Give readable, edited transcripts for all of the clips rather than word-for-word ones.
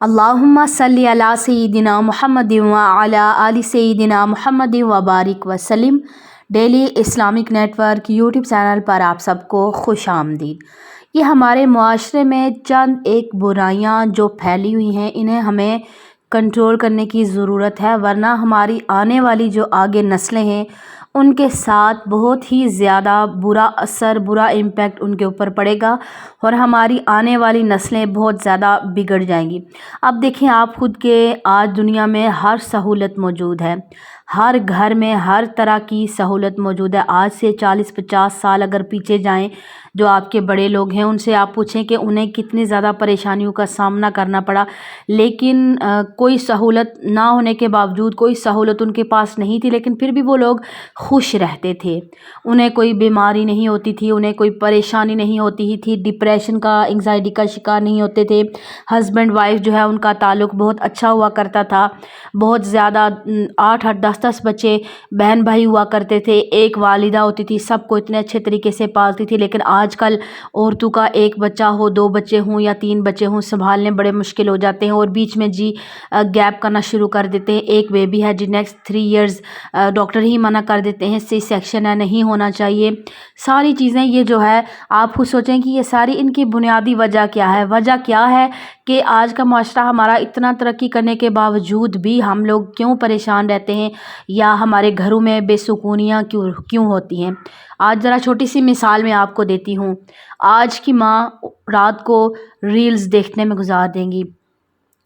اللہم صلی علی سیدنا محمد وعلی آل سیدنا محمد وبارک وسلم۔ Daily Islamic network YouTube channel پر آپ سب کو خوش آمدید۔ یہ ہمارے معاشرے میں چند ایک برائیاں جو پھیلی ہوئی ہیں، انہیں ہمیں کنٹرول کرنے کی ضرورت ہے، ورنہ ہماری آنے والی جو آگے نسلیں ہیں ان کے ساتھ بہت ہی زیادہ برا اثر، برا امپیکٹ ان کے اوپر پڑے گا اور ہماری آنے والی نسلیں بہت زیادہ بگڑ جائیں گی۔ اب دیکھیں آپ خود کہ آج دنیا میں ہر سہولت موجود ہے، ہر گھر میں ہر طرح کی سہولت موجود ہے۔ آج سے 40-50 سال اگر پیچھے جائیں، جو آپ کے بڑے لوگ ہیں ان سے آپ پوچھیں کہ انہیں کتنی زیادہ پریشانیوں کا سامنا کرنا پڑا، لیکن کوئی سہولت نہ ہونے کے باوجود، کوئی سہولت ان کے پاس نہیں تھی، لیکن پھر بھی وہ لوگ خوش رہتے تھے۔ انہیں کوئی بیماری نہیں ہوتی تھی، انہیں کوئی پریشانی نہیں ہوتی تھی، ڈپریشن کا، انگزائٹی کا شکار نہیں ہوتے تھے۔ ہسبینڈ وائف جو ہے ان کا تعلق بہت اچھا ہوا کرتا تھا، بہت زیادہ 8-8 10-10 بچے بہن بھائی ہوا کرتے تھے، ایک والدہ ہوتی تھی، سب کو اتنے اچھے طریقے سے پالتی تھی۔ لیکن آج کل عورتوں کا ایک بچہ ہو، 2 بچے ہوں یا 3 بچے ہوں، سنبھالنے بڑے مشکل ہو جاتے ہیں، اور بیچ میں گیپ کرنا شروع کر دیتے ہیں۔ ایک بیبی ہے نیکسٹ 3 ایئرز ڈاکٹر ہی منع کر دیتے ہیں، سی سیکشن ہے، نہیں ہونا چاہیے۔ ساری چیزیں یہ جو ہے آپ خود سوچیں کہ یہ ساری ان کی بنیادی وجہ کیا ہے؟ وجہ کیا ہے کہ آج کا معاشرہ ہمارا اتنا ترقی کرنے کے باوجود بھی ہم لوگ کیوں پریشان رہتے ہیں، یا ہمارے گھروں میں بے سکونیاں کیوں ہوتی ہیں؟ آج ذرا چھوٹی سی مثال میں آپ کو دیتی ہوں۔ آج کی ماں رات کو ریلز دیکھنے میں گزار دیں گی،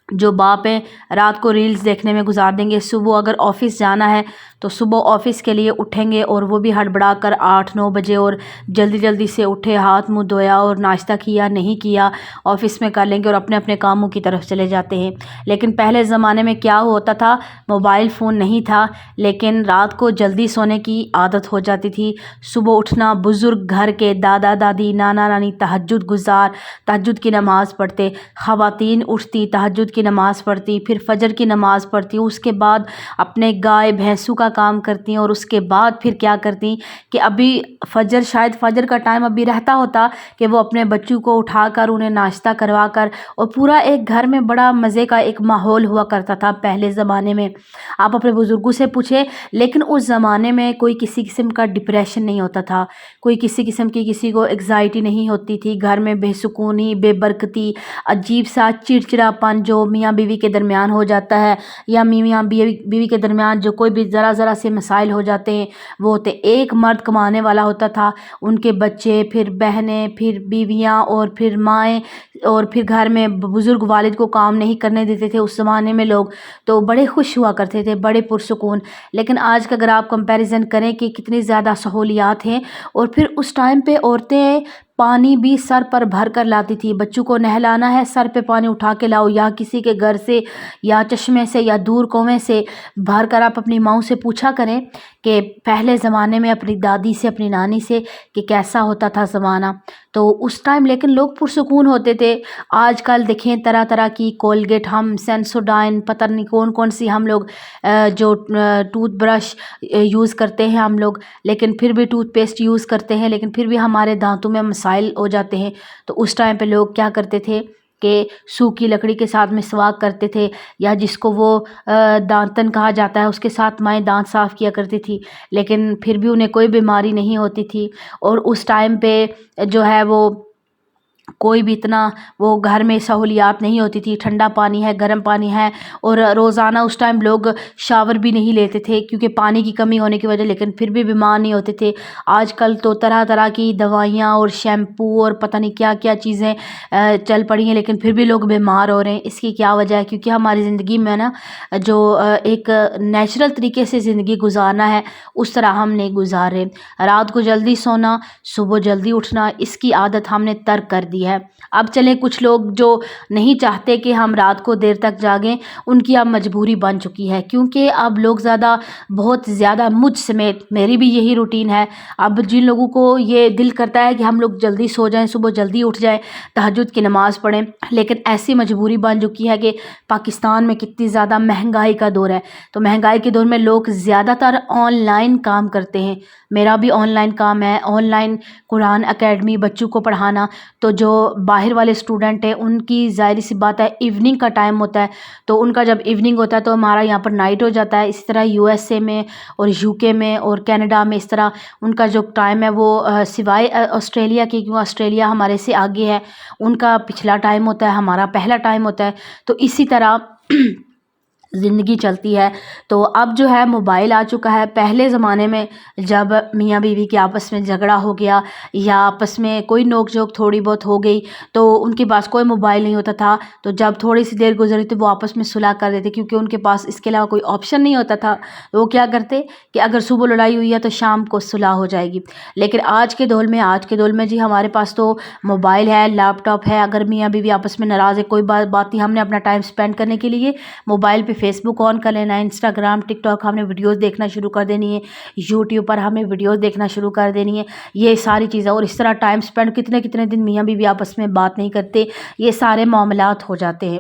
جو باپ ہیں رات کو ریلز دیکھنے میں گزار دیں گے۔ صبح اگر آفس جانا ہے تو صبح آفس کے لیے اٹھیں گے، اور وہ بھی ہڑبڑا کر 8-9 بجے، اور جلدی جلدی سے اٹھے، ہاتھ منہ دھویا اور ناشتہ کیا نہیں کیا، آفس میں کر لیں گے اور اپنے اپنے کاموں کی طرف چلے جاتے ہیں۔ لیکن پہلے زمانے میں کیا ہوتا تھا؟ موبائل فون نہیں تھا، لیکن رات کو جلدی سونے کی عادت ہو جاتی تھی۔ صبح اٹھنا، بزرگ گھر کے دادا دادی، نانا نانی تہجد گزار، تہجد کی نماز پڑھتے، خواتین اٹھتی، تہجد کی نماز پڑھتی، پھر فجر کی نماز پڑھتی، اس کے بعد اپنے گائے بھینسوں کا کام کرتی، اور اس کے بعد پھر کیا کرتی کہ ابھی فجر، شاید فجر کا ٹائم ابھی رہتا ہوتا کہ وہ اپنے بچوں کو اٹھا کر انہیں ناشتہ کروا کر، اور پورا ایک گھر میں بڑا مزے کا ایک ماحول ہوا کرتا تھا پہلے زمانے میں۔ آپ اپنے بزرگوں سے پوچھیں، لیکن اس زمانے میں کوئی کسی قسم کا ڈپریشن نہیں ہوتا تھا، کوئی کسی قسم کی کسی کو انگزائٹی نہیں ہوتی تھی، گھر میں بے سکونی، بے برکتی، عجیب سا چڑچڑاپن جو میاں بیوی کے درمیان ہو جاتا ہے، یا میاں بیوی کے درمیان جو کوئی بھی ذرا سے مسائل ہو جاتے ہیں، وہ ہوتے ایک مرد کمانے والا ہوتا تھا، ان کے بچے، پھر بہنیں، پھر بیویاں، اور پھر مائیں، اور پھر گھر میں بزرگ والد کو کام نہیں کرنے دیتے تھے اس زمانے میں لوگ، تو بڑے خوش ہوا کرتے تھے، بڑے پرسکون۔ لیکن آج کا اگر آپ کمپیریزن کریں کہ کتنی زیادہ سہولیات ہیں، اور پھر اس ٹائم پہ عورتیں پانی بھی سر پر بھر کر لاتی تھی، بچوں کو نہلانا ہے سر پہ پانی اٹھا کے لاؤ، یا کسی کے گھر سے یا چشمے سے یا دور کنویں سے بھر کر۔ آپ اپنی ماؤں سے پوچھا کریں کہ پہلے زمانے میں اپنی دادی سے، اپنی نانی سے، کہ کیسا ہوتا تھا زمانہ، تو اس ٹائم لیکن لوگ پرسکون ہوتے تھے۔ آج کل دیکھیں طرح طرح کی کولگیٹ، ہم سینسوڈائن، پتہ نہیں کون سی ہم لوگ جو ٹوتھ برش یوز کرتے ہیں ہم لوگ، لیکن پھر بھی ٹوتھ پیسٹ یوز کرتے ہیں، لیکن پھر بھی ہمارے دانتوں میں مسائل ہو جاتے ہیں۔ تو اس ٹائم پہ لوگ کیا کرتے تھے کہ سوکھی لکڑی کے ساتھ مسواک کرتے تھے، یا جس کو وہ دانتن کہا جاتا ہے، اس کے ساتھ مائیں دانت صاف کیا کرتی تھی، لیکن پھر بھی انہیں کوئی بیماری نہیں ہوتی تھی۔ اور اس ٹائم پہ جو ہے وہ کوئی بھی اتنا وہ گھر میں سہولیات نہیں ہوتی تھی، ٹھنڈا پانی ہے، گرم پانی ہے، اور روزانہ اس ٹائم لوگ شاور بھی نہیں لیتے تھے کیونکہ پانی کی کمی ہونے کی وجہ، لیکن پھر بھی بیمار نہیں ہوتے تھے۔ آج کل تو طرح طرح کی دوائیاں اور شیمپو اور پتہ نہیں کیا کیا چیزیں چل پڑی ہیں، لیکن پھر بھی لوگ بیمار ہو رہے ہیں۔ اس کی کیا وجہ ہے؟ کیونکہ ہماری زندگی میں نا جو ایک نیچرل طریقے سے زندگی گزارنا ہے اس طرح ہم نہیں گزار رہے۔ رات کو جلدی سونا، صبح جلدی اٹھنا، اس کی عادت ہم نے ترک کر دی ہے۔ اب چلیں کچھ لوگ جو نہیں چاہتے کہ ہم رات کو دیر تک جاگیں، ان کی اب مجبوری بن چکی ہے، کیونکہ اب لوگ بہت زیادہ، مجھ سمیت میری بھی یہی روٹین ہے، اب جن لوگوں کو یہ دل کرتا ہے کہ ہم لوگ جلدی سو جائیں، صبح جلدی اٹھ جائیں، تہجد کی نماز پڑھیں، لیکن ایسی مجبوری بن چکی ہے کہ پاکستان میں کتنی زیادہ مہنگائی کا دور ہے، تو مہنگائی کے دور میں لوگ زیادہ تر آن لائن کام کرتے ہیں۔ میرا بھی آن لائن کام ہے، آن لائن قرآن اکیڈمی، بچوں کو پڑھانا، تو جو جو باہر والے اسٹوڈنٹ ہیں ان کی ظاہر سی بات ہے ایوننگ کا ٹائم ہوتا ہے، تو ان کا جب ایوننگ ہوتا ہے تو ہمارا یہاں پر نائٹ ہو جاتا ہے. اسی طرح یو ایس اے میں اور یو کے میں اور کینیڈا میں اس طرح ان کا جو ٹائم ہے وہ سوائے آسٹریلیا کے، کیوں آسٹریلیا ہمارے سے آگے ہے، ان کا پچھلا ٹائم ہوتا ہے، ہمارا پہلا ٹائم ہوتا ہے. تو اسی طرح زندگی چلتی ہے. تو اب جو ہے موبائل آ چکا ہے. پہلے زمانے میں جب میاں بیوی کے آپس میں جھگڑا ہو گیا یا آپس میں کوئی نوک جھوک تھوڑی بہت ہو گئی تو ان کے پاس کوئی موبائل نہیں ہوتا تھا، تو جب تھوڑی سی دیر گزری تو وہ آپس میں صلح کر دیتے، کیونکہ ان کے پاس اس کے علاوہ کوئی آپشن نہیں ہوتا تھا. وہ کیا کرتے کہ اگر صبح لڑائی ہوئی ہے تو شام کو صلح ہو جائے گی. لیکن آج کے دور میں جی ہمارے پاس تو موبائل ہے، لیپ ٹاپ ہے. اگر میاں بیوی آپس میں ناراض ہے، کوئی بات نہیں، ہم نے اپنا ٹائم سپینڈ کرنے کے لیے موبائل پہ فیس بک آن کر لینا ہے، انسٹاگرام، ٹک ٹاک ہم نے ویڈیوز دیکھنا شروع کر دینی ہے، یوٹیوب پر ہم نے ویڈیوز دیکھنا شروع کر دینی ہے. یہ ساری چیزیں، اور اس طرح ٹائم سپینڈ کتنے دن میاں بیوی آپس میں بات نہیں کرتے، یہ سارے معاملات ہو جاتے ہیں.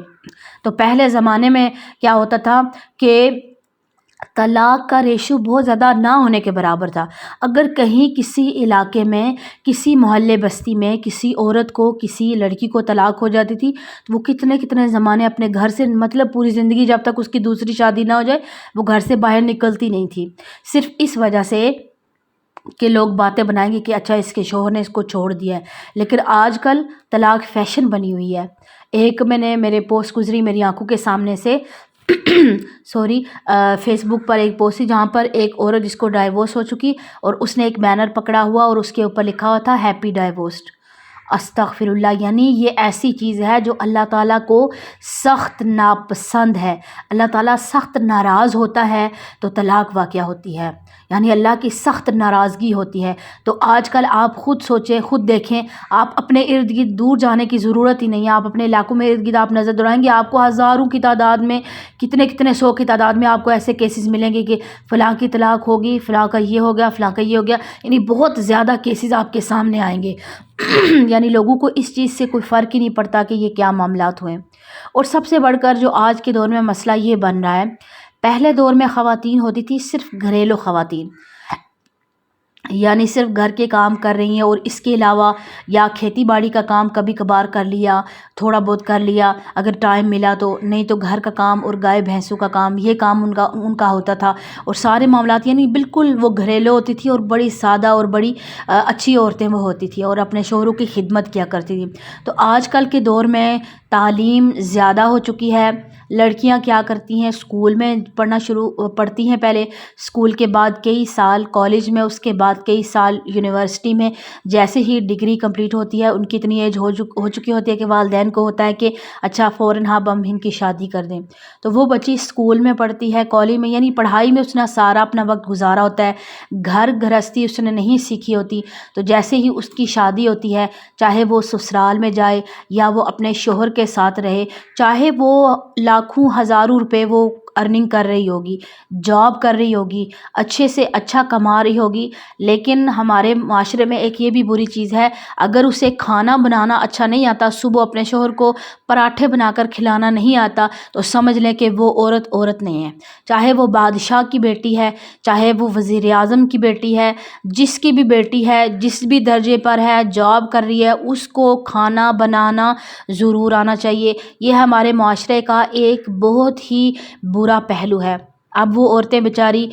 تو پہلے زمانے میں کیا ہوتا تھا کہ طلاق کا ریشو بہت زیادہ نہ ہونے کے برابر تھا. اگر کہیں کسی علاقے میں، کسی محلے بستی میں کسی عورت کو، کسی لڑکی کو طلاق ہو جاتی تھی تو وہ کتنے زمانے اپنے گھر سے، مطلب پوری زندگی جب تک اس کی دوسری شادی نہ ہو جائے وہ گھر سے باہر نکلتی نہیں تھی، صرف اس وجہ سے کہ لوگ باتیں بنائیں گے کہ اچھا اس کے شوہر نے اس کو چھوڑ دیا ہے. لیکن آج کل طلاق فیشن بنی ہوئی ہے. ایک میں نے میرے پوسٹ گزری میری آنکھوں کے سامنے سے فیس بک پر ایک پوسٹ تھی جہاں پر ایک عورت جس کو ڈائیورس ہو چکی اور اس نے ایک بینر پکڑا ہوا اور اس کے اوپر لکھا ہوا تھا ہیپی ڈائیورسڈ. استغفر اللہ، یعنی یہ ایسی چیز ہے جو اللہ تعالیٰ کو سخت ناپسند ہے. اللہ تعالیٰ سخت ناراض ہوتا ہے تو طلاق واقع ہوتی ہے، یعنی اللہ کی سخت ناراضگی ہوتی ہے. تو آج کل آپ خود سوچیں، خود دیکھیں، آپ اپنے ارد گرد دور جانے کی ضرورت ہی نہیں ہے. آپ اپنے علاقوں میں ارد گرد آپ نظر دوڑائیں گے، آپ کو ہزاروں کی تعداد میں، کتنے سو کی تعداد میں آپ کو ایسے کیسز ملیں گے کہ فلاں کی طلاق ہوگی، فلاں کا یہ ہو گیا، فلاں کا یہ ہو گیا. یعنی بہت زیادہ کیسز آپ کے سامنے آئیں گے. یعنی لوگوں کو اس چیز سے کوئی فرق ہی نہیں پڑتا کہ یہ کیا معاملات ہوئے. اور سب سے بڑھ کر جو آج کے دور میں مسئلہ یہ بن رہا ہے، پہلے دور میں خواتین ہوتی تھی صرف گھریلو خواتین، یعنی صرف گھر کے کام کر رہی ہیں اور اس کے علاوہ یا کھیتی باڑی کا کام کبھی کبھار کر لیا، تھوڑا بہت کر لیا اگر ٹائم ملا تو، نہیں تو گھر کا کام اور گائے بھینسوں کا کام، یہ کام ان کا ہوتا تھا. اور سارے معاملات یعنی بالکل وہ گھریلو ہوتی تھی اور بڑی سادہ اور بڑی اچھی عورتیں وہ ہوتی تھیں اور اپنے شوہروں کی خدمت کیا کرتی تھیں. تو آج کل کے دور میں تعلیم زیادہ ہو چکی ہے. لڑکیاں کیا کرتی ہیں، اسکول میں پڑھتی ہیں، پہلے اسکول کے بعد کئی سال کالج میں، اس کے بعد کئی سال یونیورسٹی میں. جیسے ہی ڈگری کمپلیٹ ہوتی ہے ان کی اتنی ایج ہو چکی ہوتی ہے کہ والدین کو ہوتا ہے کہ اچھا فوراً ہم ان کی شادی کر دیں. تو وہ بچی اسکول میں پڑھتی ہے، کالج میں، یعنی پڑھائی میں اس نے سارا اپنا وقت گزارا ہوتا ہے، گھر گرہستی اس نے نہیں سیکھی ہوتی. تو جیسے ہی اس کی شادی ہوتی ہے، چاہے وہ سسرال میں جائے یا وہ اپنے شوہر کے ساتھ رہے، چاہے وہ لاکھوں ہزاروں روپے وہ ارننگ کر رہی ہوگی، جاب کر رہی ہوگی، اچھے سے اچھا کما رہی ہوگی، لیکن ہمارے معاشرے میں ایک یہ بھی بری چیز ہے، اگر اسے کھانا بنانا اچھا نہیں آتا، صبح اپنے شوہر کو پراٹھے بنا کر کھلانا نہیں آتا، تو سمجھ لیں کہ وہ عورت نہیں ہے. چاہے وہ بادشاہ کی بیٹی ہے، چاہے وہ وزیر اعظم کی بیٹی ہے، جس کی بھی بیٹی ہے، جس بھی درجے پر ہے، جاب کر رہی ہے، اس کو کھانا بنانا ضرور آنا چاہیے. یہ ہمارے معاشرے کا ایک بہت ہی برا پہلو ہے. اب وہ عورتیں بیچاری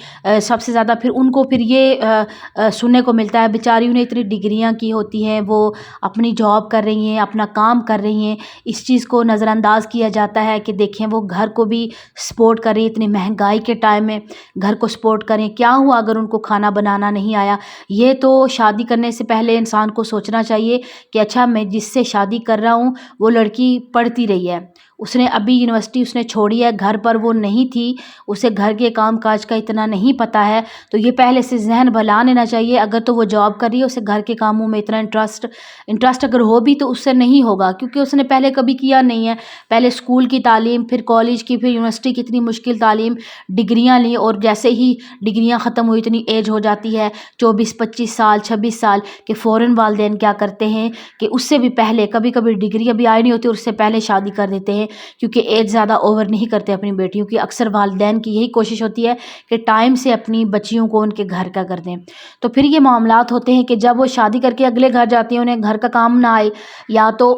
سب سے زیادہ پھر ان کو پھر یہ سننے کو ملتا ہے، بیچاری انہیں اتنی ڈگریاں کی ہوتی ہیں، وہ اپنی جاب کر رہی ہیں، اپنا کام کر رہی ہیں، اس چیز کو نظر انداز کیا جاتا ہے کہ دیکھیں وہ گھر کو بھی سپورٹ کر رہی ہیں. اتنی مہنگائی کے ٹائم میں گھر کو سپورٹ کریں، کیا ہوا اگر ان کو کھانا بنانا نہیں آیا؟ یہ تو شادی کرنے سے پہلے انسان کو سوچنا چاہیے کہ اچھا میں جس سے شادی کر رہا ہوں وہ لڑکی پڑھتی رہی ہے، اس نے ابھی یونیورسٹی اس نے چھوڑی ہے، گھر پر وہ نہیں تھی، اسے گھر کے کام کاج کا اتنا نہیں پتہ ہے، تو یہ پہلے سے ذہن بھلا لینا چاہیے. اگر تو وہ جاب کر رہی ہے، اسے گھر کے کاموں میں اتنا انٹرسٹ اگر ہو بھی تو اس سے نہیں ہوگا، کیونکہ اس نے پہلے کبھی کیا نہیں ہے. پہلے اسکول کی تعلیم، پھر کالج کی، پھر یونیورسٹی کی اتنی مشکل تعلیم، ڈگریاں لی، اور جیسے ہی ڈگریاں ختم ہوئی اتنی ایج ہو جاتی ہے 24-25 سال 26 سال کہ فوراً والدین کیا کرتے ہیں کہ اس سے بھی پہلے، کبھی ڈگری ابھی آئی نہیں ہوتی اور اس سے پہلے شادی کر دیتے ہیں، کیونکہ ایج زیادہ اوور نہیں کرتے اپنی بیٹیوں کی. اکثر والدین کی یہی کوشش ہوتی ہے کہ ٹائم سے اپنی بچیوں کو ان کے گھر کا کر دیں. تو پھر یہ معاملات ہوتے ہیں کہ جب وہ شادی کر کے اگلے گھر جاتی ہیں انہیں گھر کا کام نہ آئے، یا تو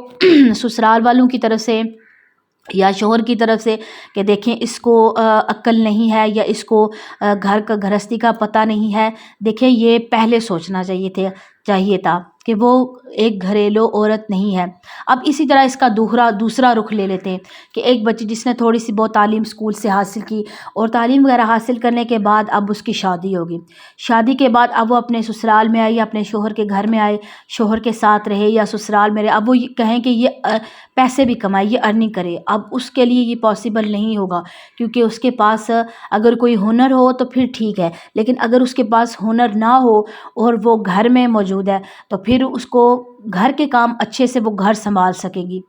سسرال والوں کی طرف سے یا شوہر کی طرف سے کہ دیکھیں اس کو عقل نہیں ہے، یا اس کو گھر کا گھرستی کا پتہ نہیں ہے. دیکھیں یہ پہلے سوچنا چاہیے تھا کہ وہ ایک گھریلو عورت نہیں ہے. اب اسی طرح اس کا دوسرا رخ لے لیتے ہیں کہ ایک بچی جس نے تھوڑی سی بہت تعلیم اسکول سے حاصل کی، اور تعلیم وغیرہ حاصل کرنے کے بعد اب اس کی شادی ہوگی. شادی کے بعد اب وہ اپنے سسرال میں آئی، یا اپنے شوہر کے گھر میں آئے، شوہر کے ساتھ رہے یا سسرال میں رہے. اب وہ کہیں کہ یہ پیسے بھی کمائے، یہ ارننگ کرے. اب اس کے لیے یہ پاسبل نہیں ہوگا، کیونکہ اس کے پاس اگر کوئی ہنر ہو تو پھر ٹھیک ہے، لیکن اگر اس کے پاس ہنر نہ ہو اور وہ گھر میں موجود ہے تو پھر اس کو گھر کے کام اچھے سے وہ گھر سنبھال سکے گی.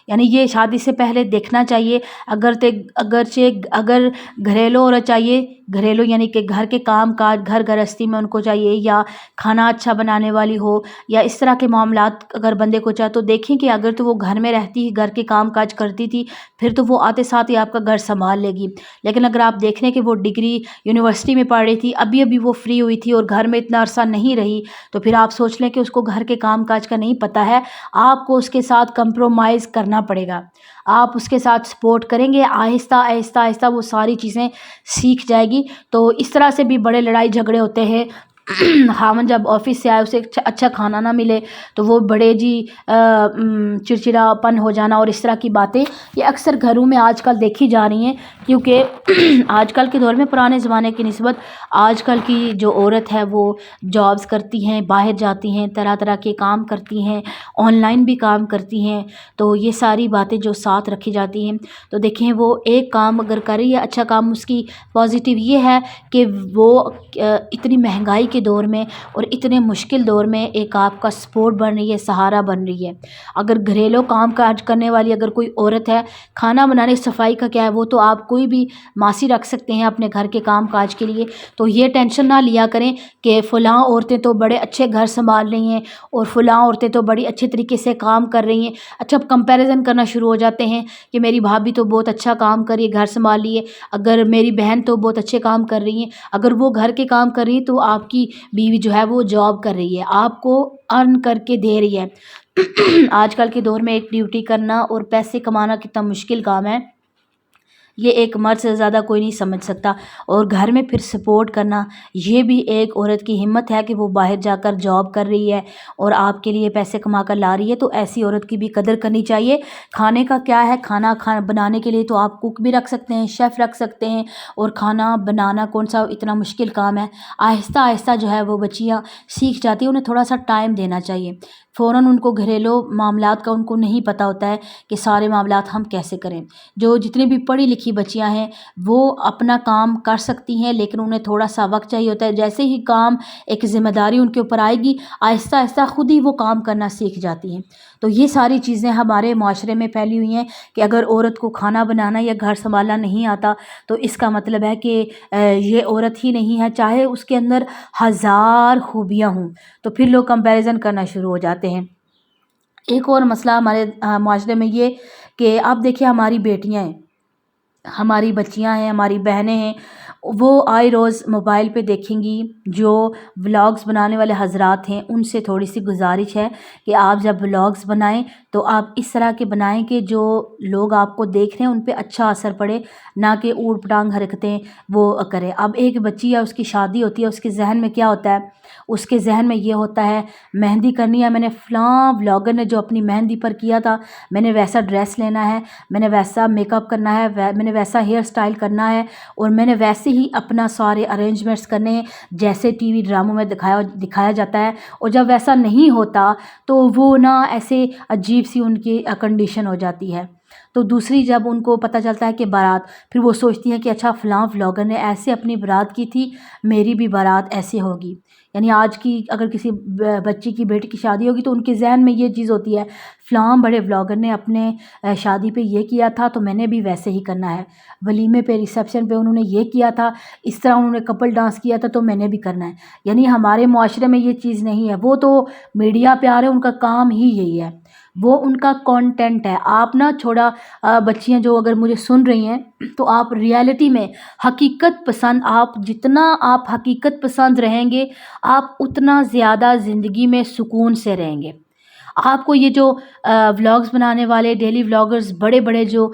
یعنی یہ شادی سے پہلے دیکھنا چاہیے. اگر گھریلو عورت چاہیے، گھریلو یعنی کہ گھر کے کام کاج گھر گرہستی میں ان کو چاہیے، یا کھانا اچھا بنانے والی ہو، یا اس طرح کے معاملات اگر بندے کو چاہے تو دیکھیں کہ اگر تو وہ گھر میں رہتی گھر کے کام کاج کرتی تھی پھر تو وہ آتے ساتھ ہی آپ کا گھر سنبھال لے گی. لیکن اگر آپ دیکھ لیں کہ وہ ڈگری یونیورسٹی میں پڑھ رہی تھی، ابھی وہ فری ہوئی تھی اور گھر میں اتنا عرصہ نہیں رہی، تو پھر آپ سوچ لیں کہ اس کو گھر کے کام کاج کا نہیں پتہ ہے. آپ کو اس کے ساتھ کمپرومائز کرنا پڑے گا. آپ اس کے ساتھ سپورٹ کریں گے، آہستہ آہستہ وہ ساری چیزیں سیکھ جائے گی. تو اس طرح سے بھی بڑے لڑائی جھگڑے ہوتے ہیں. خاوند جب آفس سے آئے اسے اچھا کھانا نہ ملے تو وہ بڑے چڑچڑا پن ہو جانا اور اس طرح کی باتیں یہ اکثر گھروں میں آج کل دیکھی جا رہی ہیں. کیونکہ آج کل کے دور میں پرانے زمانے کی نسبت آج کل کی جو عورت ہے وہ جابز کرتی ہیں، باہر جاتی ہیں، طرح طرح کے کام کرتی ہیں، آن لائن بھی کام کرتی ہیں. تو یہ ساری باتیں جو ساتھ رکھی جاتی ہیں تو دیکھیں وہ ایک کام اگر کر رہی ہے اچھا کام، اس کی پازیٹیو یہ ہے کہ وہ اتنی مہنگائی کے دور میں اور اتنے مشکل دور میں ایک آپ کا سپورٹ بن رہی ہے، سہارا بن رہی ہے. اگر گھریلو کام کاج کرنے والی اگر کوئی عورت ہے، کھانا بنانے صفائی کا کیا ہے، وہ تو آپ کوئی بھی ماسی رکھ سکتے ہیں اپنے گھر کے کام کاج کے لیے. تو یہ ٹینشن نہ لیا کریں کہ فلاں عورتیں تو بڑے اچھے گھر سنبھال رہی ہیں اور فلاں عورتیں تو بڑی اچھے طریقے سے کام کر رہی ہیں. اچھا کمپیریزن کرنا شروع ہو جاتے ہیں کہ میری بھابھی تو بہت اچھا کام کر رہی ہے، گھر سنبھال رہی ہے، اگر میری بہن تو بہت اچھے کام کر رہی ہیں. اگر وہ گھر کے کام کر رہی ہے تو آپ کی بیوی جو ہے وہ جاب کر رہی ہے، آپ کو ارن کر کے دے رہی ہے. آج کل کے دور میں ایک ڈیوٹی کرنا اور پیسے کمانا کتنا مشکل کام ہے، یہ ایک مرد سے زیادہ کوئی نہیں سمجھ سکتا. اور گھر میں پھر سپورٹ کرنا یہ بھی ایک عورت کی ہمت ہے کہ وہ باہر جا کر جاب کر رہی ہے اور آپ کے لیے پیسے کما کر لا رہی ہے. تو ایسی عورت کی بھی قدر کرنی چاہیے. کھانے کا کیا ہے، کھانا بنانے کے لیے تو آپ کوک بھی رکھ سکتے ہیں، شیف رکھ سکتے ہیں، اور کھانا بنانا کون سا اتنا مشکل کام ہے. آہستہ آہستہ جو ہے وہ بچیاں سیکھ جاتی ہیں. انہیں تھوڑا سا ٹائم دینا چاہیے. فوراً ان کو گھریلو معاملات کا ان کو نہیں پتہ ہوتا ہے کہ سارے معاملات ہم کیسے کریں. جتنی بھی پڑھی لکھی بچیاں ہیں وہ اپنا کام کر سکتی ہیں، لیکن انہیں تھوڑا سا وقت چاہیے ہوتا ہے. جیسے ہی کام ایک ذمہ داری ان کے اوپر آئے گی آہستہ آہستہ خود ہی وہ کام کرنا سیکھ جاتی ہیں. تو یہ ساری چیزیں ہمارے معاشرے میں پھیلی ہوئی ہیں کہ اگر عورت کو کھانا بنانا یا گھر سنبھالنا نہیں آتا تو اس کا مطلب ہے کہ یہ عورت ہی نہیں ہے، چاہے اس کے اندر ہزار خوبیاں ہوں. تو پھر لوگ کمپیریزن کرنا شروع ہو جاتے ہیں. ایک اور مسئلہ ہمارے معاشرے میں یہ کہ آپ دیکھیں ہماری بیٹیاں ہیں، ہماری بچیاں ہیں، ہماری بہنیں ہیں، وہ آئے روز موبائل پہ دیکھیں گی. جو ولاگز بنانے والے حضرات ہیں ان سے تھوڑی سی گزارش ہے کہ آپ جب ولاگز بنائیں تو آپ اس طرح کے بنائیں کہ جو لوگ آپ کو دیکھ رہے ہیں ان پہ اچھا اثر پڑے، نہ کہ اوٹ پٹانگ حرکتیں وہ کریں. اب ایک بچی ہے، اس کی شادی ہوتی ہے، اس کے ذہن میں کیا ہوتا ہے؟ اس کے ذہن میں یہ ہوتا ہے مہندی کرنی ہے، میں نے فلاں ولاگر نے جو اپنی مہندی پر کیا تھا، میں نے ویسا ڈریس لینا ہے، میں نے ویسا میک اپ کرنا ہے، میں نے ویسا ہیئر سٹائل کرنا ہے، اور میں نے ویسے ہی اپنا سارے ارینجمنٹس کرنے ہیں جیسے ٹی وی ڈراموں میں دکھایا جاتا ہے. اور جب ویسا نہیں ہوتا تو وہ ایسے عجیب سی ان کی کنڈیشن ہو جاتی ہے. تو دوسری جب ان کو پتہ چلتا ہے کہ بارات، پھر وہ سوچتی ہیں کہ اچھا فلاں ولاگر نے ایسے اپنی بارات کی تھی، میری بھی بارات ایسے ہوگی. یعنی آج کی اگر کسی بچی کی بیٹی کی شادی ہوگی تو ان کے ذہن میں یہ چیز ہوتی ہے فلاں بڑے ولاگر نے اپنے شادی پہ یہ کیا تھا تو میں نے بھی ویسے ہی کرنا ہے، ولیمے پہ ریسیپشن پہ انہوں نے یہ کیا تھا، اس طرح انہوں نے کپل ڈانس کیا تھا تو میں نے بھی کرنا ہے. یعنی ہمارے معاشرے میں یہ چیز نہیں ہے. وہ تو میڈیا پہ آ رہے ہیں، ان کا کام ہی یہی ہے، وہ ان کا کانٹینٹ ہے. آپ چھوڑا بچیاں جو اگر مجھے سن رہی ہیں تو آپ ریالٹی میں حقیقت پسند، آپ جتنا آپ حقیقت پسند رہیں گے آپ اتنا زیادہ زندگی میں سکون سے رہیں گے۔ آپ کو یہ جو ولاگز بنانے والے ڈیلی ولاگرز بڑے بڑے جو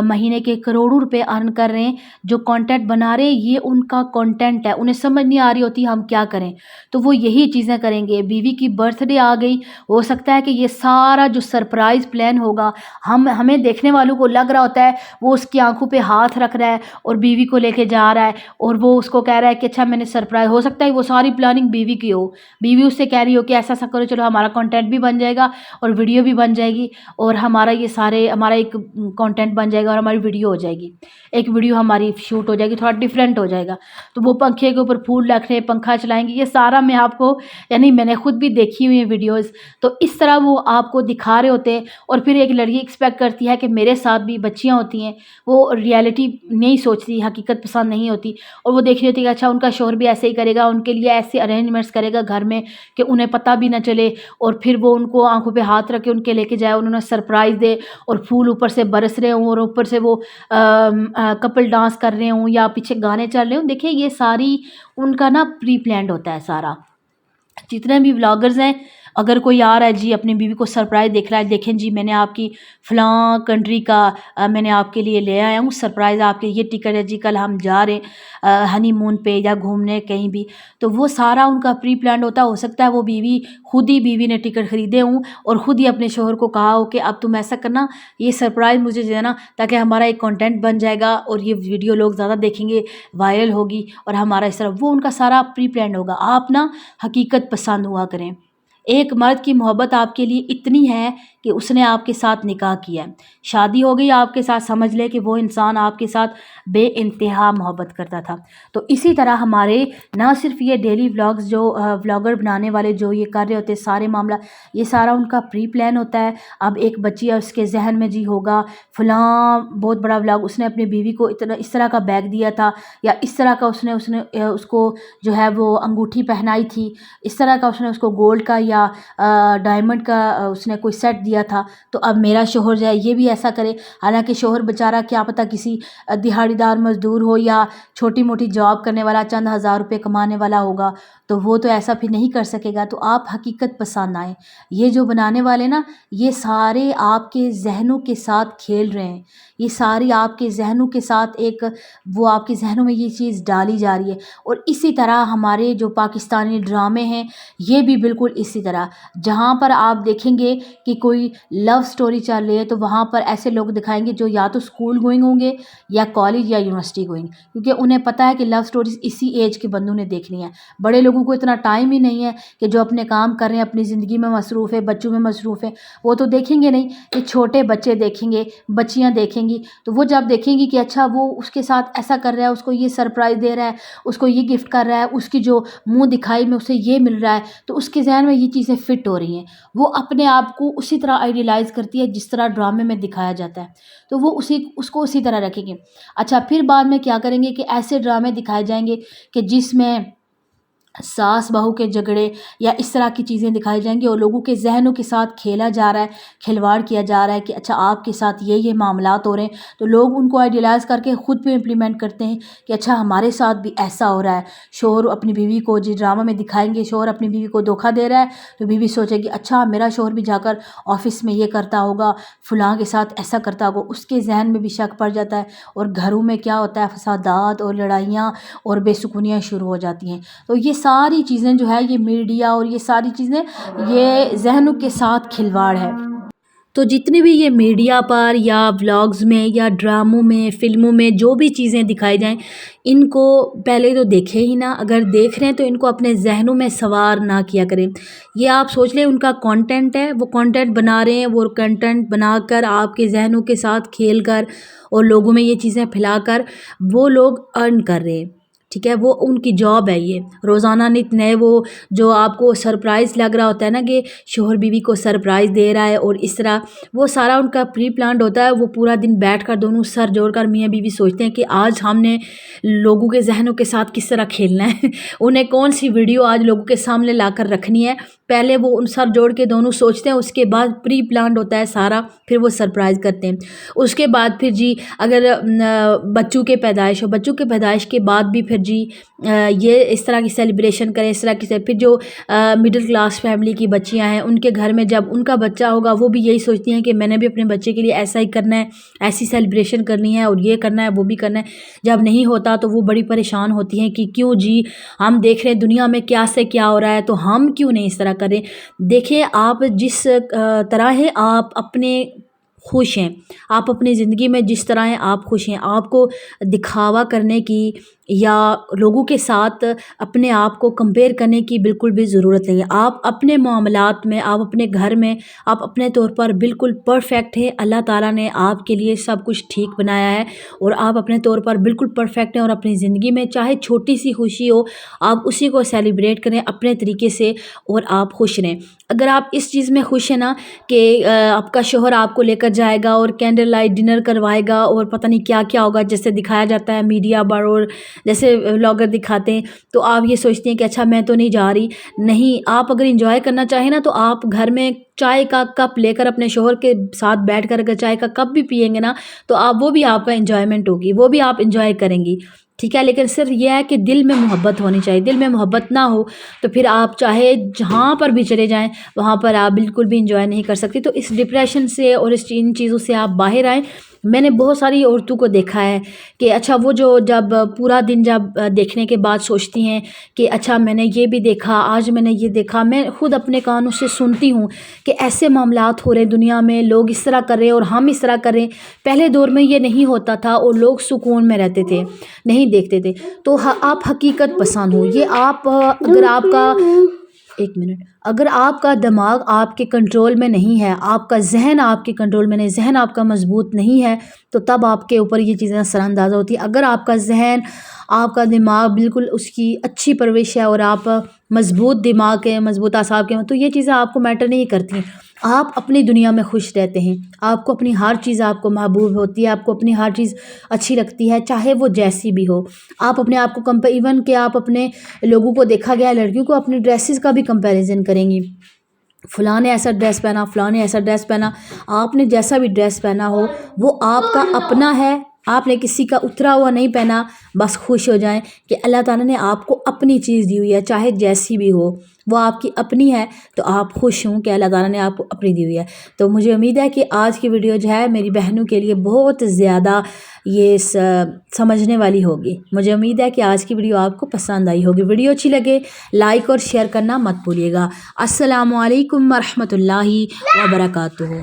مہینے کے کروڑوں روپے ارن کر رہے ہیں، جو کانٹینٹ بنا رہے ہیں، یہ ان کا کانٹینٹ ہے، انہیں سمجھ نہیں آ رہی ہوتی ہم کیا کریں، تو وہ یہی چیزیں کریں گے۔ بیوی کی برتھ ڈے آ گئی، ہو سکتا ہے کہ یہ سارا جو سرپرائز پلان ہوگا، ہمیں دیکھنے والوں کو لگ رہا ہوتا ہے وہ اس کی آنکھوں پہ ہاتھ رکھ رہا ہے اور بیوی کو لے کے جا رہا ہے اور وہ اس کو کہہ رہا ہے کہ اچھا میں نے سرپرائز، ہو سکتا ہے وہ ساری پلاننگ بیوی کی ہو، بیوی اس سے کہہ رہی ہو کہ ایسا کرو، چلو ہمارا کانٹینٹ بھی بن جائے گا اور ویڈیو بھی بن جائے گی اور ہمارا ایک کانٹینٹ بن جائے گا اور ہماری ویڈیو ہو جائے گی، ایک ویڈیو ہماری شوٹ ہو جائے گی، تھوڑا ڈیفرنٹ ہو جائے گا، تو وہ پنکھے کے اوپر پھول رکھ رہے ہیں، پنکھا چلائیں گے، یہ سارا میں آپ کو، یعنی میں نے خود بھی دیکھی ہوئی ہیں ویڈیوز، تو اس طرح وہ آپ کو دکھا رہے ہوتے ہیں۔ اور پھر ایک لڑکی ایکسپیکٹ کرتی ہے کہ میرے ساتھ بھی بچیاں ہوتی ہیں، وہ ریالٹی نہیں سوچتی، حقیقت پسند نہیں ہوتی، اور وہ دیکھ رہی ہوتی ہے کہ اچھا ان کا شوہر بھی ایسے ہی کرے گا، ان کے لیے ایسے ارینجمنٹس کرے گا گھر میں کہ انہیں پتہ بھی نہ چلے، اور پھر وہ ان کو آنکھوں پہ ہاتھ رکھ کے ان کے لے کے جائے، انہوں نے سرپرائز دے اور پھول اوپر سے برس رہے ہوں اور اوپر سے وہ کپل ڈانس کر رہے ہوں یا پیچھے گانے چل رہے ہوں۔ دیکھیں یہ ساری ان کا نا پری پلانڈ ہوتا ہے سارا۔ جتنے بھی ولاگرز ہیں، اگر کوئی آ رہا ہے جی اپنی بیوی کو سرپرائز دیکھ رہا ہے، دیکھیں جی میں نے آپ کی فلاں کنٹری کا میں نے آپ کے لیے لے آیا ہوں سرپرائز، آپ کے یہ ٹکٹ ہے جی، کل ہم جا رہے ہیں ہنی مون پہ یا گھومنے کہیں بھی، تو وہ سارا ان کا پری پلانڈ ہوتا ہے۔ ہو سکتا ہے وہ بیوی نے ٹکٹ خریدے ہوں اور خود ہی اپنے شوہر کو کہا ہو کہ اب تم ایسا کرنا، یہ سرپرائز مجھے دینا تاکہ ہمارا ایک کانٹینٹ بن جائے گا اور یہ ویڈیو لوگ زیادہ دیکھیں گے، وائرل ہوگی اور ہمارا اس طرح، وہ ان کا سارا پری پلانڈ ہوگا۔ آپ نا حقیقت پسند ہوا کریں۔ ایک مرد کی محبت آپ کے لیے اتنی ہے کہ اس نے آپ کے ساتھ نکاح کیا ہے، شادی ہو گئی آپ کے ساتھ، سمجھ لے کہ وہ انسان آپ کے ساتھ بے انتہا محبت کرتا تھا۔ تو اسی طرح ہمارے نہ صرف یہ ڈیلی ولاگز جو ولاگر بنانے والے جو یہ کر رہے ہوتے ہیں سارے معاملہ، یہ سارا ان کا پری پلان ہوتا ہے۔ اب ایک بچی ہے اس کے ذہن میں جی ہوگا فلاں بہت بڑا ولاگ، اس نے اپنی بیوی کو اس طرح کا بیگ دیا تھا یا اس طرح کا اس نے اس کو جو ہے وہ انگوٹھی پہنائی تھی، اس طرح کا اس نے اس کو گولڈ کا یا ڈائمنڈ کا اس نے کوئی سیٹ دیا تھا، تو اب میرا شوہر جو ہے یہ بھی ایسا کرے۔ حالانکہ شوہر بیچارہ کیا پتہ کسی دہاڑی دار مزدور ہو یا چھوٹی موٹی جاب کرنے والا، چند ہزار روپے کمانے والا ہوگا، تو وہ تو ایسا پھر نہیں کر سکے گا۔ تو آپ حقیقت پسند آئیں۔ یہ جو بنانے والے نا، یہ سارے آپ کے ذہنوں کے ساتھ کھیل رہے ہیں، یہ ساری آپ کے ذہنوں کے ساتھ وہ آپ کے ذہنوں میں یہ چیز ڈالی جا رہی ہے۔ اور اسی طرح ہمارے جو پاکستانی ڈرامے ہیں، یہ بھی بالکل اسی طرح، جہاں پر آپ دیکھیں گے کہ کوئی لو سٹوری چل رہی ہے تو وہاں پر ایسے لوگ دکھائیں گے جو یا تو اسکول گوئنگ ہوں گے یا کالج یا یونیورسٹی گوئنگ، کیونکہ انہیں پتہ ہے کہ لو سٹوریز اسی ایج کے بندوں نے دیکھنی ہے۔ بڑے لوگوں کو اتنا ٹائم ہی نہیں ہے کہ جو اپنے کام کر رہے ہیں، اپنی زندگی میں مصروف ہے، بچوں میں مصروف ہے، وہ تو دیکھیں گے نہیں، کہ چھوٹے بچے دیکھیں گے، بچیاں دیکھیں گی، تو وہ جب دیکھیں گی کہ اچھا وہ اس کے ساتھ ایسا کر رہا ہے، اس کو یہ سرپرائز دے رہا ہے، اس کو یہ گفٹ کر رہا ہے، اس کی جو منہ دکھائی میں اسے یہ مل رہا ہے، تو اس کے ذہن میں یہ چیزیں فٹ ہو رہی ہیں، وہ اپنے آپ کو اسی طرح آئیڈیلائز کرتی ہے جس طرح ڈرامے میں دکھایا جاتا ہے، تو وہ اس کو اسی طرح رکھیں گے۔ اچھا پھر بعد میں کیا کریں گے کہ ایسے ڈرامے دکھائے جائیں گے کہ جس میں ساس بہو کے جھگڑے یا اس طرح کی چیزیں دکھائی جائیں گی اور لوگوں کے ذہنوں کے ساتھ کھیلا جا رہا ہے، کھلواڑ کیا جا رہا ہے کہ اچھا آپ کے ساتھ یہ معاملات ہو رہے ہیں، تو لوگ ان کو آئیڈیلائز کر کے خود پہ امپلیمنٹ کرتے ہیں کہ اچھا ہمارے ساتھ بھی ایسا ہو رہا ہے۔ شوہر اپنی بیوی کو جس ڈرامہ میں دکھائیں گے، شوہر اپنی بیوی کو دھوکہ دے رہا ہے، تو بیوی سوچے گی اچھا میرا شوہر بھی جا کر آفس میں یہ کرتا ہوگا، فلاں کے ساتھ ایسا کرتا ہوگا، اس کے ذہن میں بھی شک پڑ جاتا ہے، اور گھروں میں کیا ہوتا ہے، فسادات اور لڑائیاں اور بے سکونیاں شروع ہو جاتی ہیں۔ تو یہ ساری چیزیں جو ہے یہ میڈیا اور یہ ساری چیزیں یہ ذہنوں کے ساتھ کھلواڑ ہے۔ تو جتنے بھی یہ میڈیا پر یا ولاگز میں یا ڈراموں میں، فلموں میں جو بھی چیزیں دکھائی جائیں، ان کو پہلے تو دیکھیں ہی نہ، اگر دیکھ رہے ہیں تو ان کو اپنے ذہنوں میں سوار نہ کیا کریں۔ یہ آپ سوچ لیں ان کا کانٹینٹ ہے، وہ کانٹینٹ بنا رہے ہیں، وہ کانٹینٹ بنا کر آپ کے ذہنوں کے ساتھ کھیل کر اور لوگوں میں یہ چیزیں پھیلا کر وہ لوگ ارن کر رہے ہیں، ٹھیک ہے، وہ ان کی جاب ہے۔ یہ روزانہ نت نئے وہ جو آپ کو سرپرائز لگ رہا ہوتا ہے نا کہ شوہر بیوی کو سرپرائز دے رہا ہے اور اس طرح، وہ سارا ان کا پری پلانڈ ہوتا ہے۔ وہ پورا دن بیٹھ کر دونوں سر جوڑ کر میاں بیوی سوچتے ہیں کہ آج ہم نے لوگوں کے ذہنوں کے ساتھ کس طرح کھیلنا ہے، انہیں کون سی ویڈیو آج لوگوں کے سامنے لا کر رکھنی ہے۔ پہلے وہ ان سر جوڑ کے دونوں سوچتے ہیں، اس کے بعد پری پلانڈ ہوتا ہے سارا، پھر وہ سرپرائز کرتے ہیں۔ اس کے بعد پھر جی اگر بچوں کے پیدائش ہو، بچوں کے پیدائش کے بعد بھی پھر جی یہ اس طرح کی سیلیبریشن کریں، اس طرح کی پھر جو مڈل کلاس فیملی کی بچیاں ہیں ان کے گھر میں جب ان کا بچہ ہوگا وہ بھی یہی سوچتی ہیں کہ میں نے بھی اپنے بچے کے لیے ایسا ہی کرنا ہے، ایسی سیلیبریشن کرنی ہے اور یہ کرنا ہے وہ بھی کرنا ہے۔ جب نہیں ہوتا تو وہ بڑی پریشان ہوتی ہیں کہ کیوں جی ہم دیکھ رہے ہیں دنیا میں کیا سے کیا ہو رہا ہے تو ہم کیوں نہیں اس طرح کریں۔ دیکھیں آپ جس طرح ہے آپ اپنے خوش ہیں، آپ اپنی زندگی میں جس طرح ہیں آپ خوش ہیں، آپ کو دکھاوا کرنے کی یا لوگوں کے ساتھ اپنے آپ کو کمپیئر کرنے کی بالکل بھی ضرورت نہیں ہے۔ آپ اپنے معاملات میں، آپ اپنے گھر میں آپ اپنے طور پر بالکل پرفیکٹ ہے۔ اللہ تعالیٰ نے آپ کے لیے سب کچھ ٹھیک بنایا ہے اور آپ اپنے طور پر بالکل پرفیکٹ ہیں، اور اپنی زندگی میں چاہے چھوٹی سی خوشی ہو آپ اسی کو سیلیبریٹ کریں اپنے طریقے سے اور آپ خوش رہیں۔ اگر آپ اس چیز میں خوش ہیں نا کہ آپ کا شوہر آپ کو لے کر جائے گا اور کینڈل لائٹ ڈنر کروائے گا اور پتہ نہیں کیا کیا ہوگا جیسے دکھایا جاتا ہے میڈیا پر اور جیسے ولاگر دکھاتے ہیں، تو آپ یہ سوچتے ہیں کہ اچھا میں تو نہیں جا رہی۔ نہیں، آپ اگر انجوائے کرنا چاہیں نا تو آپ گھر میں چائے کا کپ لے کر اپنے شوہر کے ساتھ بیٹھ کر اگر چائے کا کپ بھی پئیں گے نا تو وہ بھی آپ کا انجوائمنٹ ہوگی، وہ بھی آپ انجوائے کریں گی، ٹھیک ہے۔ لیکن صرف یہ ہے کہ دل میں محبت ہونی چاہیے۔ دل میں محبت نہ ہو تو پھر آپ چاہے جہاں پر بھی چلے جائیں وہاں پر آپ بالکل بھی انجوائے نہیں کر سکتے۔ تو اس ڈپریشن سے اور ان چیزوں سے آپ باہر آئیں۔ میں نے بہت ساری عورتوں کو دیکھا ہے کہ اچھا وہ جو جب پورا دن جب دیکھنے کے بعد سوچتی ہیں کہ اچھا میں نے یہ بھی دیکھا، آج میں نے یہ دیکھا، میں خود اپنے کانوں سے سنتی ہوں کہ ایسے معاملات ہو رہے دنیا میں، لوگ اس طرح کر رہے ہیں اور ہم اس طرح کر رہے ہیں۔ پہلے دور میں یہ نہیں ہوتا تھا اور لوگ سکون میں رہتے تھے، نہیں دیکھتے تھے۔ تو آپ حقیقت پسند ہو، یہ آپ اگر آپ کا اگر آپ کا دماغ آپ کے کنٹرول میں نہیں ہے، آپ کا ذہن آپ کے کنٹرول میں نہیں، ذہن آپ کا مضبوط نہیں ہے تو تب آپ کے اوپر یہ چیزیں اثر انداز ہوتی ہیں۔ اگر آپ کا ذہن، آپ کا دماغ بالکل اس کی اچھی پرورش ہے اور آپ مضبوط دماغ کے، مضبوط اعصاب کے ہیں تو یہ چیزیں آپ کو میٹر نہیں کرتی ہیں۔ آپ اپنی دنیا میں خوش رہتے ہیں، آپ کو اپنی ہر چیز آپ کو محبوب ہوتی ہے، آپ کو اپنی ہر چیز اچھی لگتی ہے چاہے وہ جیسی بھی ہو۔ آپ اپنے آپ کو ایون کہ آپ اپنے لوگوں کو دیکھا گیا لڑکیوں کو اپنے ڈریسز کا بھی کمپیریزن کریں گی، فلاں نے ایسا ڈریس پہنا، فلاں نے ایسا ڈریس پہنا۔ آپ نے جیسا بھی ڈریس پہنا ہو وہ آپ کا اپنا ہے، آپ نے کسی کا اترا ہوا نہیں پہنا۔ بس خوش ہو جائیں کہ اللہ تعالیٰ نے آپ کو اپنی چیز دی ہوئی ہے، چاہے جیسی بھی ہو وہ آپ کی اپنی ہے، تو آپ خوش ہوں کہ اللہ تعالیٰ نے آپ کو اپنی دی ہوئی ہے۔ تو مجھے امید ہے کہ آج کی ویڈیو جو ہے میری بہنوں کے لیے بہت زیادہ یہ سمجھنے والی ہوگی۔ مجھے امید ہے کہ آج کی ویڈیو آپ کو پسند آئی ہوگی۔ ویڈیو اچھی لگے لائک اور شیئر کرنا مت بھولیے گا۔ السلام علیکم ورحمۃ اللہ وبرکاتہ۔